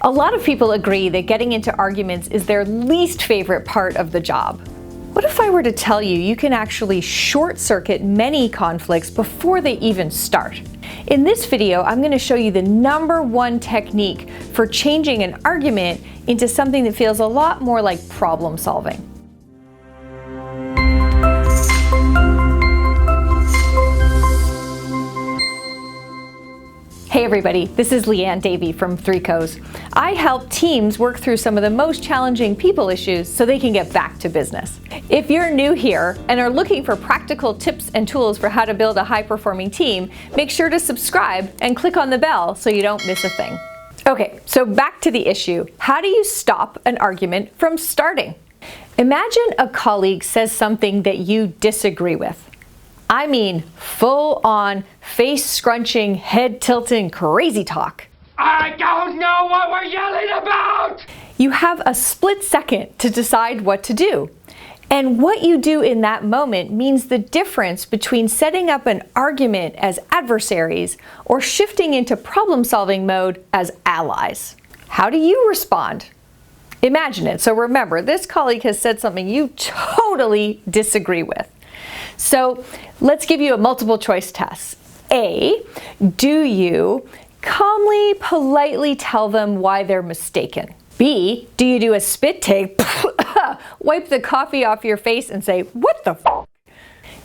A lot of people agree that getting into arguments is their least favorite part of the job. What if I were to tell you you can actually short-circuit many conflicts before they even start? In this video, I'm going to show you the #1 technique for changing an argument into something that feels a lot more like problem solving. Hey everybody, this is Liane Davey from 3Cos. I help teams work through some of the most challenging people issues so they can get back to business. If you're new here and are looking for practical tips and tools for how to build a high-performing team, make sure to subscribe and click on the bell so you don't miss a thing. Okay, so back to the issue. How do you stop an argument from starting? Imagine a colleague says something that you disagree with. I mean, full-on, face-scrunching, head-tilting crazy talk. I don't know what we're yelling about! You have a split second to decide what to do. And what you do in that moment means the difference between setting up an argument as adversaries or shifting into problem-solving mode as allies. How do you respond? Imagine it. So remember, this colleague has said something you totally disagree with. So let's give you a multiple choice test. A, do you calmly, politely tell them why they're mistaken? B, do you do a spit take, wipe the coffee off your face and say, what the f?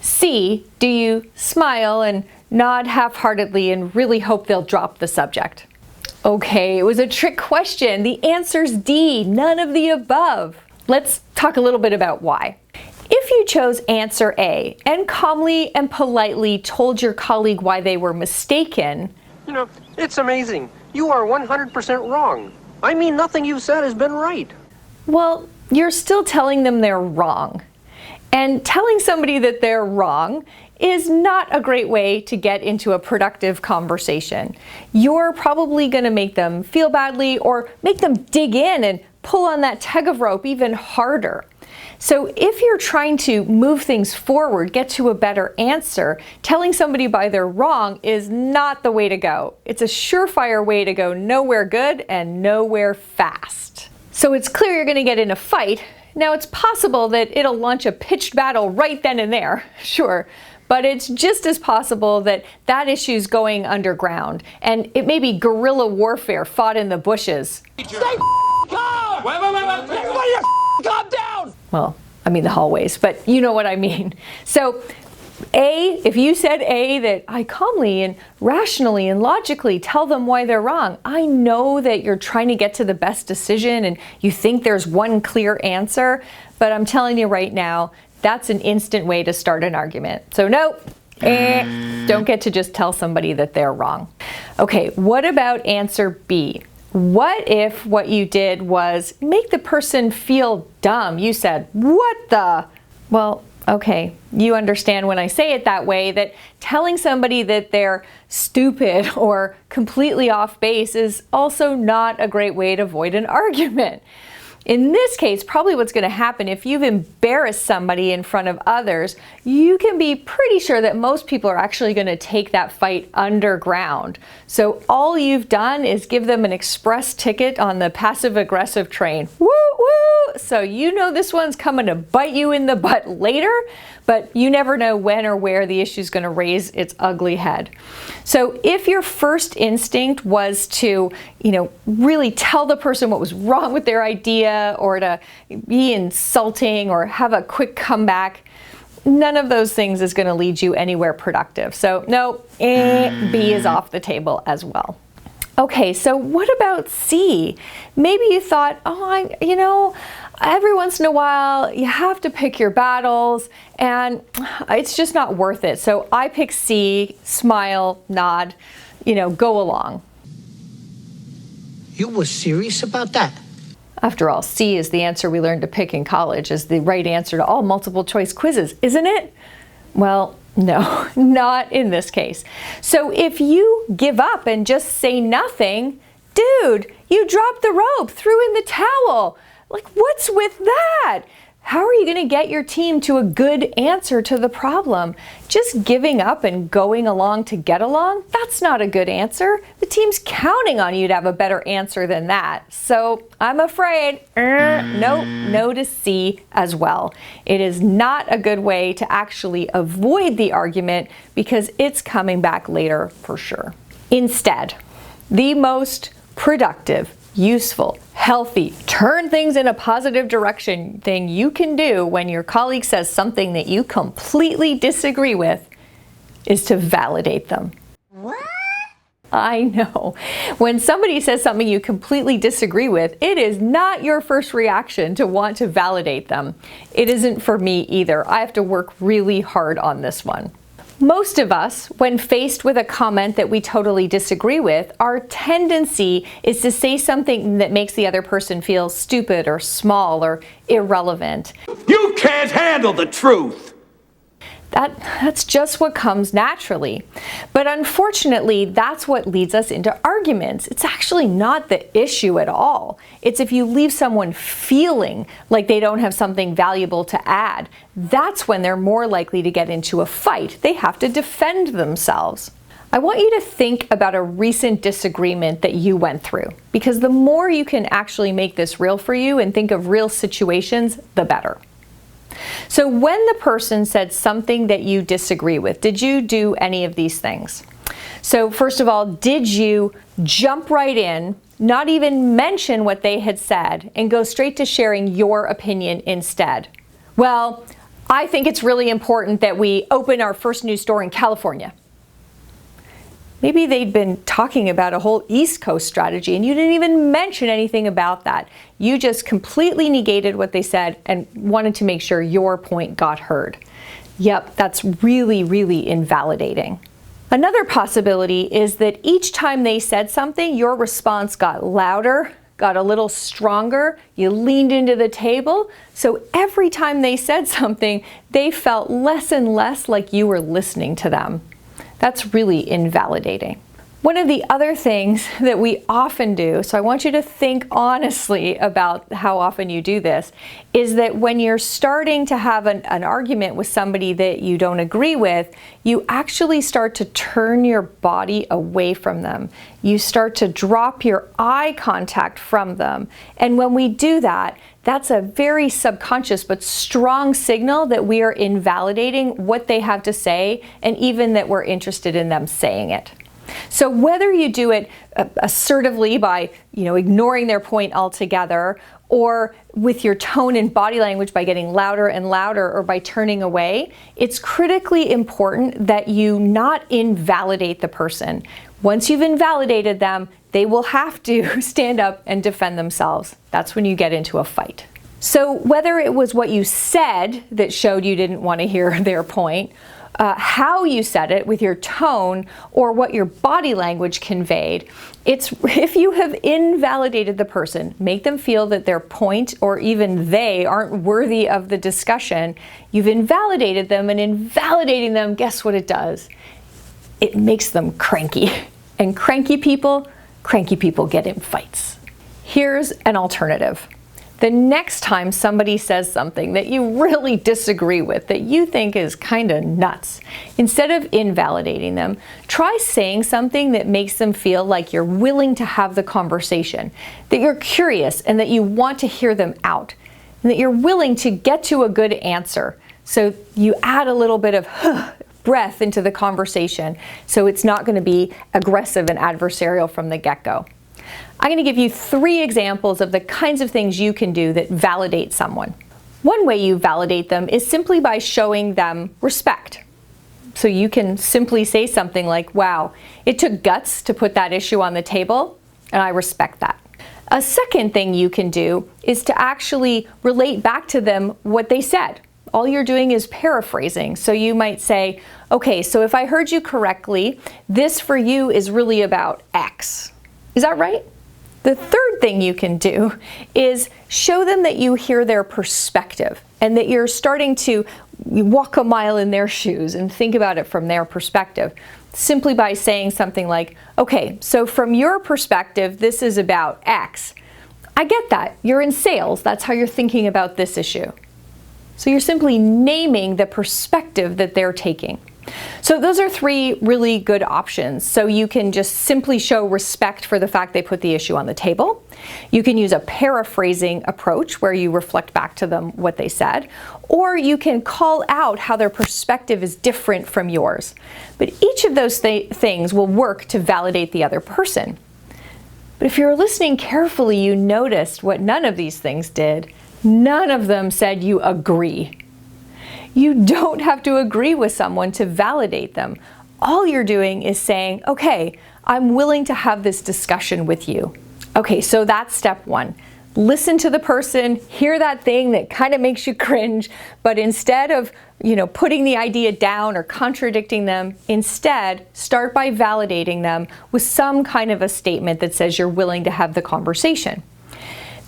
C, do you smile and nod half-heartedly and really hope they'll drop the subject? Okay, it was a trick question. The answer's D, none of the above. Let's talk a little bit about why. If you chose answer A and calmly and politely told your colleague why they were mistaken, you know, it's amazing. You are 100% wrong. I mean, nothing you've said has been right. Well, you're still telling them they're wrong. And telling somebody that they're wrong is not a great way to get into a productive conversation. You're probably going to make them feel badly or make them dig in and pull on that tug of rope even harder. So if you're trying to move things forward, get to a better answer, telling somebody why they're wrong is not the way to go. It's a surefire way to go nowhere good and nowhere fast. So it's clear you're going to get in a fight. Now it's possible that it'll launch a pitched battle right then and there, sure, but it's just as possible that that issue's going underground and it may be guerrilla warfare fought in the bushes. Stay calm! Wait, everybody calm down! Well, I mean the hallways, but you know what I mean. So A, if you said A, that I calmly and rationally and logically tell them why they're wrong, I know that you're trying to get to the best decision and you think there's one clear answer, but I'm telling you right now, that's an instant way to start an argument. So no, don't get to just tell somebody that they're wrong. Okay, what about answer B? What if what you did was make the person feel dumb? You said, what the? Well, okay, you understand when I say it that way that telling somebody that they're stupid or completely off base is also not a great way to avoid an argument. In this case, probably what's going to happen if you've embarrassed somebody in front of others, you can be pretty sure that most people are actually going to take that fight underground. So all you've done is give them an express ticket on the passive-aggressive train. Woo, woo! So you know this one's coming to bite you in the butt later, but you never know when or where the issue's going to raise its ugly head. So if your first instinct was to, really tell the person what was wrong with their idea or to be insulting or have a quick comeback, none of those things is going to lead you anywhere productive. So no, B is off the table as well. Okay, so what about C? Maybe you thought, every once in a while you have to pick your battles and it's just not worth it. So I pick C, smile, nod, go along. You were serious about that? After all, C is the answer we learned to pick in college as the right answer to all multiple choice quizzes, isn't it? Well, no, not in this case. So if you give up and just say nothing, dude, you dropped the rope, threw in the towel. Like, what's with that? how are you going to get your team to a good answer to the problem? Just giving up and going along to get along? That's not a good answer. The team's counting on you to have a better answer than that. So I'm afraid, no to C as well. It is not a good way to actually avoid the argument because it's coming back later for sure. Instead, the most productive, useful, healthy, turn things in a positive direction thing you can do when your colleague says something that you completely disagree with is to validate them. What? I know. When somebody says something you completely disagree with, it is not your first reaction to want to validate them. It isn't for me either. I have to work really hard on this one. Most of us, when faced with a comment that we totally disagree with, our tendency is to say something that makes the other person feel stupid or small or irrelevant. You can't handle the truth! That's just what comes naturally. But unfortunately, that's what leads us into arguments. It's actually not the issue at all. It's if you leave someone feeling like they don't have something valuable to add, that's when they're more likely to get into a fight. They have to defend themselves. I want you to think about a recent disagreement that you went through, because the more you can actually make this real for you and think of real situations, the better. So when the person said something that you disagree with, did you do any of these things? So first of all, did you jump right in, not even mention what they had said, and go straight to sharing your opinion instead? Well, I think it's really important that we open our first new store in California. Maybe they'd been talking about a whole East Coast strategy and you didn't even mention anything about that. You just completely negated what they said and wanted to make sure your point got heard. Yep, that's really, really invalidating. Another possibility is that each time they said something, your response got louder, got a little stronger, you leaned into the table, so every time they said something, they felt less and less like you were listening to them. That's really invalidating. One of the other things that we often do, so I want you to think honestly about how often you do this, is that when you're starting to have an argument with somebody that you don't agree with, you actually start to turn your body away from them. You start to drop your eye contact from them. And when we do that, that's a very subconscious but strong signal that we are invalidating what they have to say and even that we're interested in them saying it. So whether you do it assertively by, ignoring their point altogether, or with your tone and body language by getting louder and louder, or by turning away, it's critically important that you not invalidate the person. Once you've invalidated them, they will have to stand up and defend themselves. That's when you get into a fight. So whether it was what you said that showed you didn't want to hear their point, how you said it with your tone, or what your body language conveyed, if you have invalidated the person, make them feel that their point or even they aren't worthy of the discussion, you've invalidated them, and invalidating them, guess what it does? It makes them cranky. And cranky people get in fights. Here's an alternative. The next time somebody says something that you really disagree with, that you think is kind of nuts, instead of invalidating them, try saying something that makes them feel like you're willing to have the conversation, that you're curious and that you want to hear them out, and that you're willing to get to a good answer. So you add a little bit of breath into the conversation, so it's not going to be aggressive and adversarial from the get-go. I'm going to give you 3 examples of the kinds of things you can do that validate someone. One way you validate them is simply by showing them respect. So you can simply say something like, wow, it took guts to put that issue on the table, and I respect that. A second thing you can do is to actually relate back to them what they said. All you're doing is paraphrasing. So you might say, okay, so if I heard you correctly, this for you is really about X. Is that right? The third thing you can do is show them that you hear their perspective and that you're starting to walk a mile in their shoes and think about it from their perspective, simply by saying something like, okay, so from your perspective, this is about X. I get that. You're in sales. That's how you're thinking about this issue. So you're simply naming the perspective that they're taking. So those are three really good options. So you can just simply show respect for the fact they put the issue on the table. You can use a paraphrasing approach where you reflect back to them what they said, or you can call out how their perspective is different from yours. But each of those things will work to validate the other person. But if you're listening carefully, you noticed what none of these things did. None of them said you agree. You don't have to agree with someone to validate them. All you're doing is saying, okay, I'm willing to have this discussion with you. Okay, so that's step one. Listen to the person, hear that thing that kind of makes you cringe, but instead of, putting the idea down or contradicting them, instead start by validating them with some kind of a statement that says you're willing to have the conversation.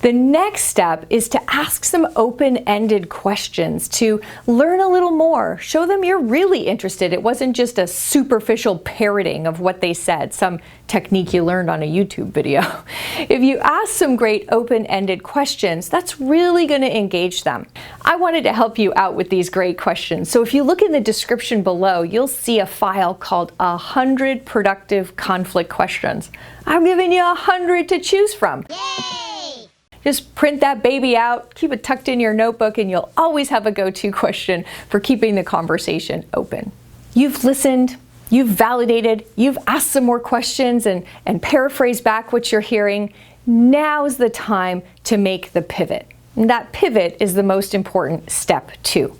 The next step is to ask some open-ended questions to learn a little more. Show them you're really interested. It wasn't just a superficial parroting of what they said, some technique you learned on a YouTube video. If you ask some great open-ended questions, that's really going to engage them. I wanted to help you out with these great questions. So if you look in the description below, you'll see a file called 100 Productive Conflict Questions. I'm giving you 100 to choose from. Yay! Just print that baby out, keep it tucked in your notebook, and you'll always have a go-to question for keeping the conversation open. You've listened, you've validated, you've asked some more questions and paraphrased back what you're hearing. Now's the time to make the pivot. And that pivot is the most important step too.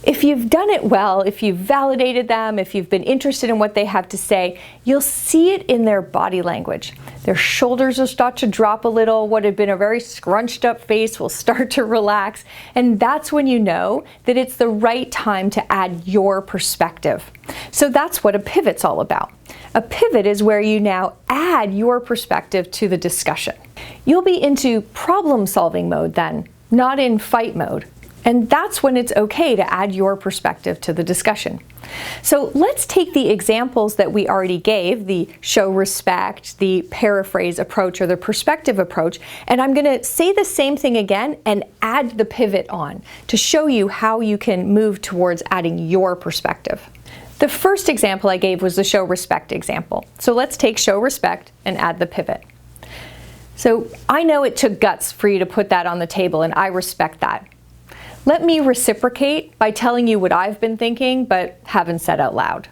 If you've done it well, if you've validated them, if you've been interested in what they have to say, you'll see it in their body language. Their shoulders will start to drop a little. What had been a very scrunched up face will start to relax. And that's when you know that it's the right time to add your perspective. So that's what a pivot's all about. A pivot is where you now add your perspective to the discussion. You'll be into problem-solving mode then, not in fight mode. And that's when it's okay to add your perspective to the discussion. So let's take the examples that we already gave, the show respect, the paraphrase approach, or the perspective approach, and I'm going to say the same thing again and add the pivot on to show you how you can move towards adding your perspective. The first example I gave was the show respect example. So let's take show respect and add the pivot. So I know it took guts for you to put that on the table, and I respect that. Let me reciprocate by telling you what I've been thinking but haven't said out loud.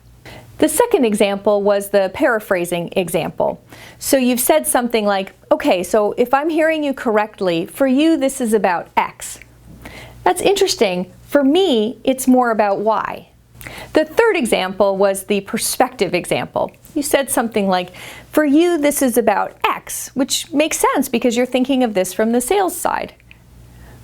The second example was the paraphrasing example. So you've said something like, okay, so if I'm hearing you correctly, for you this is about X. That's interesting. For me, it's more about Y. The third example was the perspective example. You said something like, for you this is about X, which makes sense because you're thinking of this from the sales side.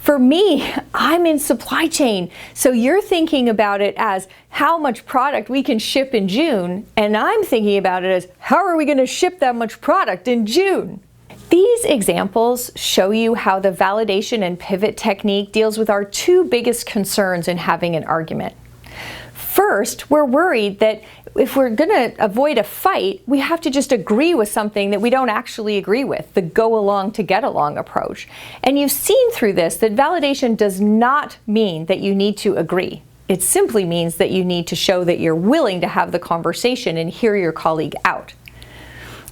For me, I'm in supply chain, so you're thinking about it as how much product we can ship in June, and I'm thinking about it as how are we going to ship that much product in June? These examples show you how the validation and pivot technique deals with our two biggest concerns in having an argument. First, we're worried that if we're going to avoid a fight, we have to just agree with something that we don't actually agree with, the go along to get along approach. And you've seen through this that validation does not mean that you need to agree. It simply means that you need to show that you're willing to have the conversation and hear your colleague out.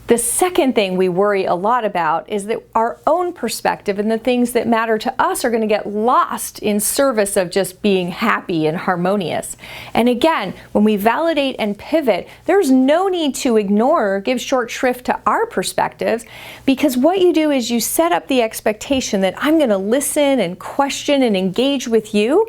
The second thing we worry a lot about is that our own perspective and the things that matter to us are going to get lost in service of just being happy and harmonious. And again, when we validate and pivot, there's no need to ignore or give short shrift to our perspectives, because what you do is you set up the expectation that I'm going to listen and question and engage with you.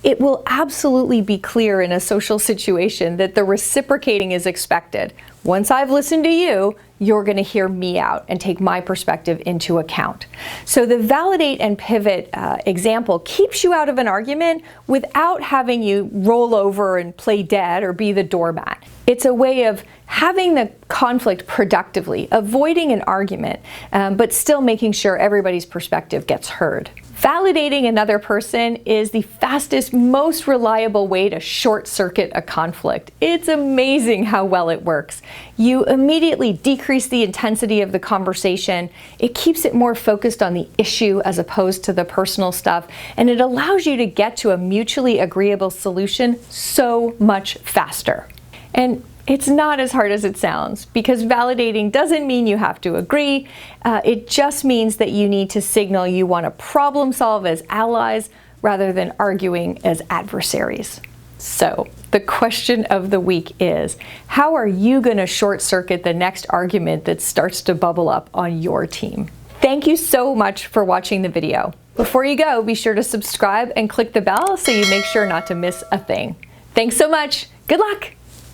It will absolutely be clear in a social situation that the reciprocating is expected. Once I've listened to you, you're going to hear me out and take my perspective into account. So the validate and pivot example keeps you out of an argument without having you roll over and play dead or be the doormat. It's a way of having the conflict productively, avoiding an argument, but still making sure everybody's perspective gets heard. Validating another person is the fastest, most reliable way to short circuit a conflict. It's amazing how well it works. You immediately decrease the intensity of the conversation. It keeps it more focused on the issue as opposed to the personal stuff, and it allows you to get to a mutually agreeable solution so much faster. And it's not as hard as it sounds, because validating doesn't mean you have to agree. It just means that you need to signal you want to problem solve as allies rather than arguing as adversaries. So the question of the week is, how are you going to short circuit the next argument that starts to bubble up on your team? Thank you so much for watching the video. Before you go, be sure to subscribe and click the bell so you make sure not to miss a thing. Thanks so much. Good luck.